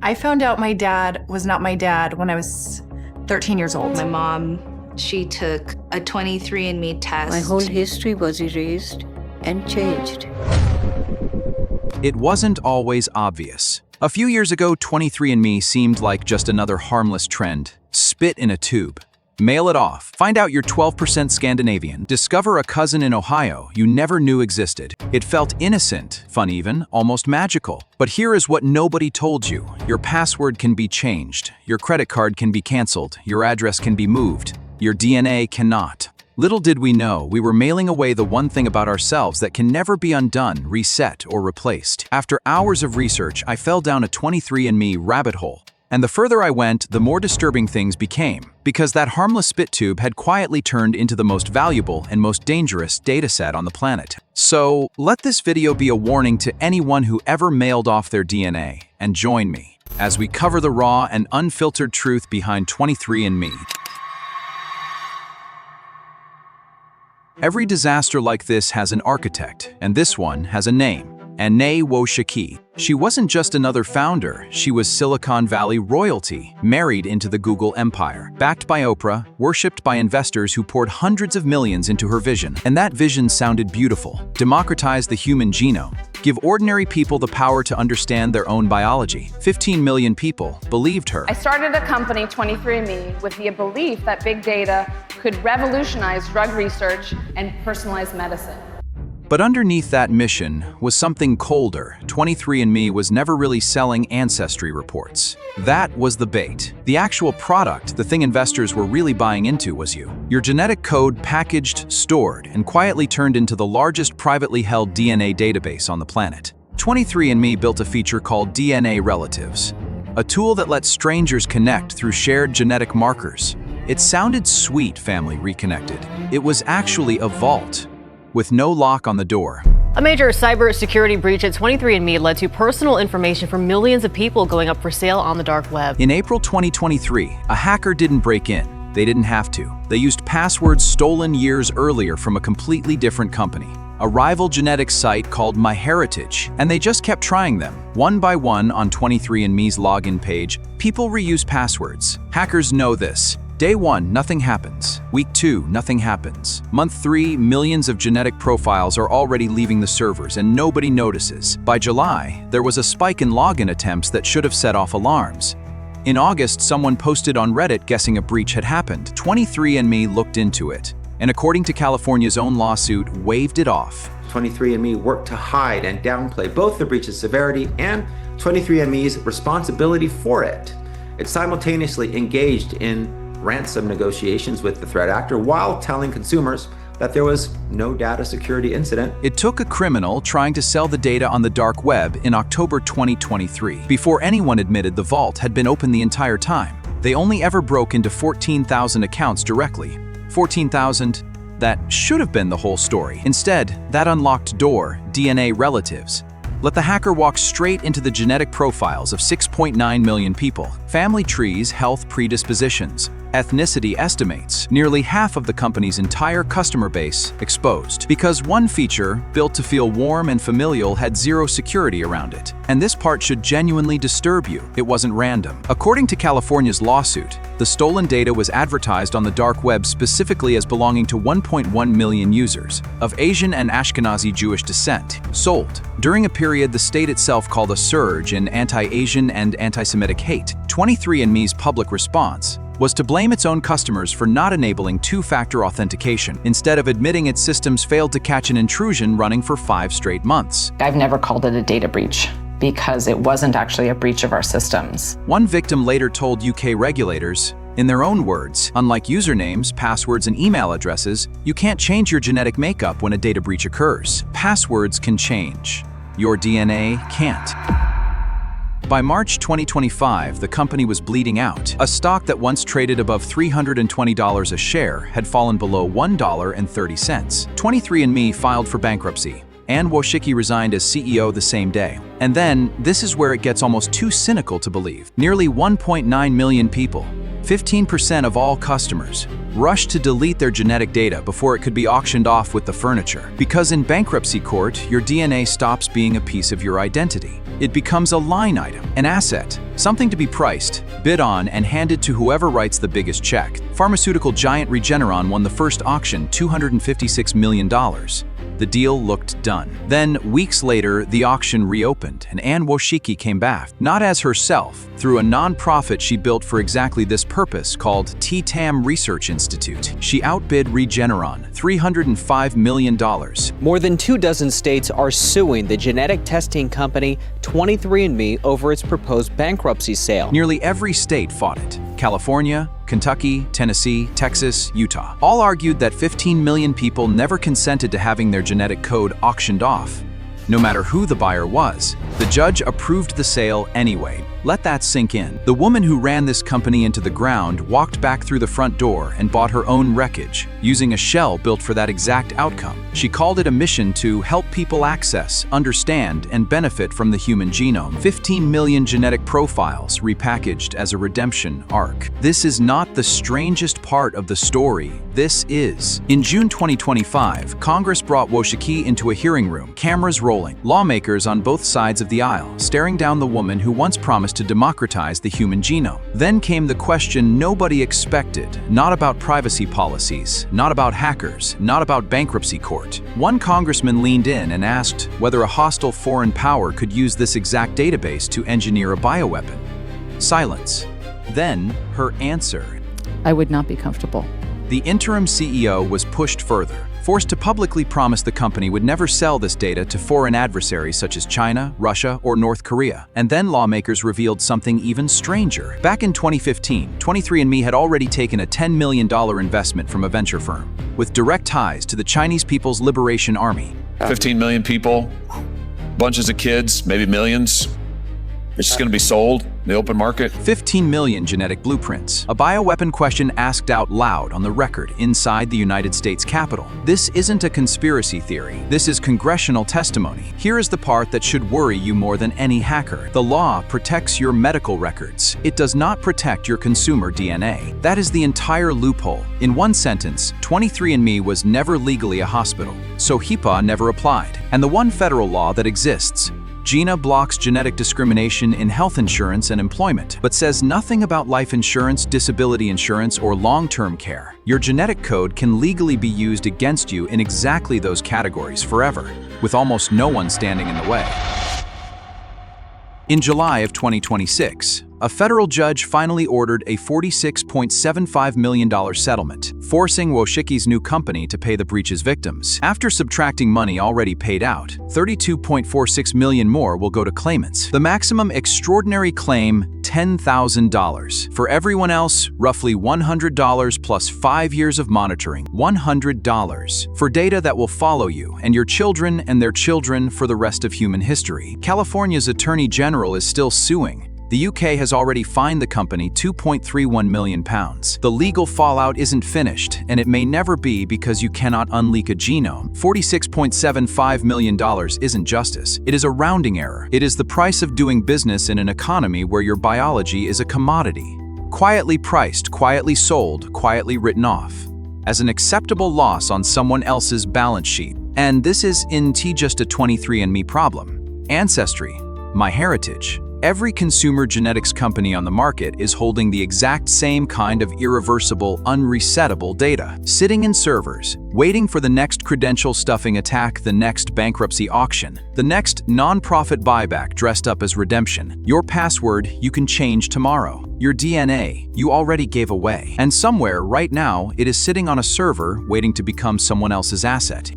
I found out my dad was not my dad when I was 13 years old. My mom, she took a 23andMe test. My whole history was erased and changed. It wasn't always obvious. A few years ago, 23andMe seemed like just another harmless trend. Spit in a tube. Mail it off. Find out you're 12% Scandinavian. Discover a cousin in Ohio you never knew existed. It felt innocent, fun even, almost magical. But here is what nobody told you. Your password can be changed. Your credit card can be canceled. Your address can be moved. Your DNA cannot. Little did we know, we were mailing away the one thing about ourselves that can never be undone, reset, or replaced. After hours of research, I fell down a 23andMe rabbit hole. And the further I went, the more disturbing things became, because that harmless spit tube had quietly turned into the most valuable and most dangerous dataset on the planet. So, let this video be a warning to anyone who ever mailed off their DNA, and join me as we cover the raw and unfiltered truth behind 23andMe. Every disaster like this has an architect, and this one has a name. Anne Wojcicki. She wasn't just another founder, she was Silicon Valley royalty, married into the Google empire, backed by Oprah, worshipped by investors who poured hundreds of millions into her vision. And that vision sounded beautiful. Democratize the human genome. Give ordinary people the power to understand their own biology. 15 million people believed her. I started a company, 23andMe, with the belief that big data could revolutionize drug research and personalized medicine. But underneath that mission was something colder. 23andMe was never really selling ancestry reports. That was the bait. The actual product, the thing investors were really buying into, was you. Your genetic code packaged, stored, and quietly turned into the largest privately held DNA database on the planet. 23andMe built a feature called DNA Relatives, a tool that lets strangers connect through shared genetic markers. It sounded sweet, family reconnected. It was actually a vault, with no lock on the door. A major cybersecurity breach at 23andMe led to personal information for millions of people going up for sale on the dark web. In April 2023, a hacker didn't break in. They didn't have to. They used passwords stolen years earlier from a completely different company, a rival genetics site called MyHeritage, and they just kept trying them. One by one on 23andMe's login page, people reuse passwords. Hackers know this. Day 1, nothing happens. Week 2, nothing happens. Month 3, millions of genetic profiles are already leaving the servers and nobody notices. By July, there was a spike in login attempts that should have set off alarms. In August, someone posted on Reddit guessing a breach had happened. 23andMe looked into it, and according to California's own lawsuit, waved it off. 23andMe worked to hide and downplay both the breach's severity and 23andMe's responsibility for it. It simultaneously engaged in ransom negotiations with the threat actor while telling consumers that there was no data security incident. It took a criminal trying to sell the data on the dark web in October 2023, before anyone admitted the vault had been open the entire time. They only ever broke into 14,000 accounts directly. 14,000, that should have been the whole story. Instead, that unlocked door, DNA Relatives, let the hacker walk straight into the genetic profiles of 6.9 million people. Family trees, health predispositions, ethnicity estimates, nearly half of the company's entire customer base exposed. Because one feature, built to feel warm and familial, had zero security around it. And this part should genuinely disturb you. It wasn't random. According to California's lawsuit, the stolen data was advertised on the dark web specifically as belonging to 1.1 million users of Asian and Ashkenazi Jewish descent, sold during a period the state itself called a surge in anti-Asian and anti-Semitic hate. 23andMe's public response was to blame its own customers for not enabling two-factor authentication, instead of admitting its systems failed to catch an intrusion running for 5 straight months. I've never called it a data breach because it wasn't actually a breach of our systems. One victim later told UK regulators, in their own words, unlike usernames, passwords, and email addresses, you can't change your genetic makeup when a data breach occurs. Passwords can change. Your DNA can't. By March 2025, the company was bleeding out. A stock that once traded above $320 a share had fallen below $1.30. 23andMe filed for bankruptcy. Anne Wojcicki resigned as CEO the same day. And then, this is where it gets almost too cynical to believe. Nearly 1.9 million people, 15% of all customers, rushed to delete their genetic data before it could be auctioned off with the furniture. Because in bankruptcy court, your DNA stops being a piece of your identity. It becomes a line item, an asset, something to be priced, bid on, and handed to whoever writes the biggest check. Pharmaceutical giant Regeneron won the first auction, $256 million. The deal looked done. Then, weeks later, the auction reopened, and Anne Wojcicki came back, not as herself, through a non-profit she built for exactly this purpose called TTAM Research Institute. She outbid Regeneron, $305 million. More than 24 states are suing the genetic testing company 23andMe over its proposed bankruptcy sale. Nearly every state fought it. California, Kentucky, Tennessee, Texas, Utah. All argued that 15 million people never consented to having their genetic code auctioned off. No matter who the buyer was, the judge approved the sale anyway. Let that sink in. The woman who ran this company into the ground walked back through the front door and bought her own wreckage, using a shell built for that exact outcome. She called it a mission to help people access, understand, and benefit from the human genome. 15 million genetic profiles repackaged as a redemption arc. This is not the strangest part of the story. This is. In June 2025, Congress brought Wojcicki into a hearing room, cameras rolling, lawmakers on both sides of the aisle, staring down the woman who once promised to democratize the human genome. Then came the question nobody expected, not about privacy policies, not about hackers, not about bankruptcy court. One congressman leaned in and asked whether a hostile foreign power could use this exact database to engineer a bioweapon. Silence. Then, her answer. I would not be comfortable. The interim CEO was pushed further, forced to publicly promise the company would never sell this data to foreign adversaries such as China, Russia, or North Korea. And then lawmakers revealed something even stranger. Back in 2015, 23andMe had already taken a $10 million investment from a venture firm, with direct ties to the Chinese People's Liberation Army. 15 million people, bunches of kids, maybe millions. It's just going to be sold in the open market. 15 million genetic blueprints. A bioweapon question asked out loud on the record inside the United States Capitol. This isn't a conspiracy theory. This is congressional testimony. Here is the part that should worry you more than any hacker. The law protects your medical records. It does not protect your consumer DNA. That is the entire loophole. In one sentence, 23andMe was never legally a hospital, so HIPAA never applied. And the one federal law that exists, GINA, blocks genetic discrimination in health insurance and employment, but says nothing about life insurance, disability insurance, or long-term care. Your genetic code can legally be used against you in exactly those categories forever, with almost no one standing in the way. In July of 2026, a federal judge finally ordered a $46.75 million settlement, forcing Wojcicki's new company to pay the breach's victims. After subtracting money already paid out, $32.46 million more will go to claimants. The maximum extraordinary claim, $10,000. For everyone else, roughly $100 plus 5 years of monitoring. $100 for data that will follow you and your children and their children for the rest of human history. California's Attorney General is still suing. The UK has already fined the company £2.31 million. The legal fallout isn't finished, and it may never be because you cannot unleak a genome. $46.75 million isn't justice. It is a rounding error. It is the price of doing business in an economy where your biology is a commodity. Quietly priced, quietly sold, quietly written off as an acceptable loss on someone else's balance sheet. And this isn't just a 23andMe problem. Ancestry, MyHeritage. Every consumer genetics company on the market is holding the exact same kind of irreversible, unresettable data, sitting in servers, waiting for the next credential stuffing attack, the next bankruptcy auction, the next non-profit buyback dressed up as redemption. Your password you can change tomorrow. Your DNA you already gave away. And somewhere right now, it is sitting on a server waiting to become someone else's asset.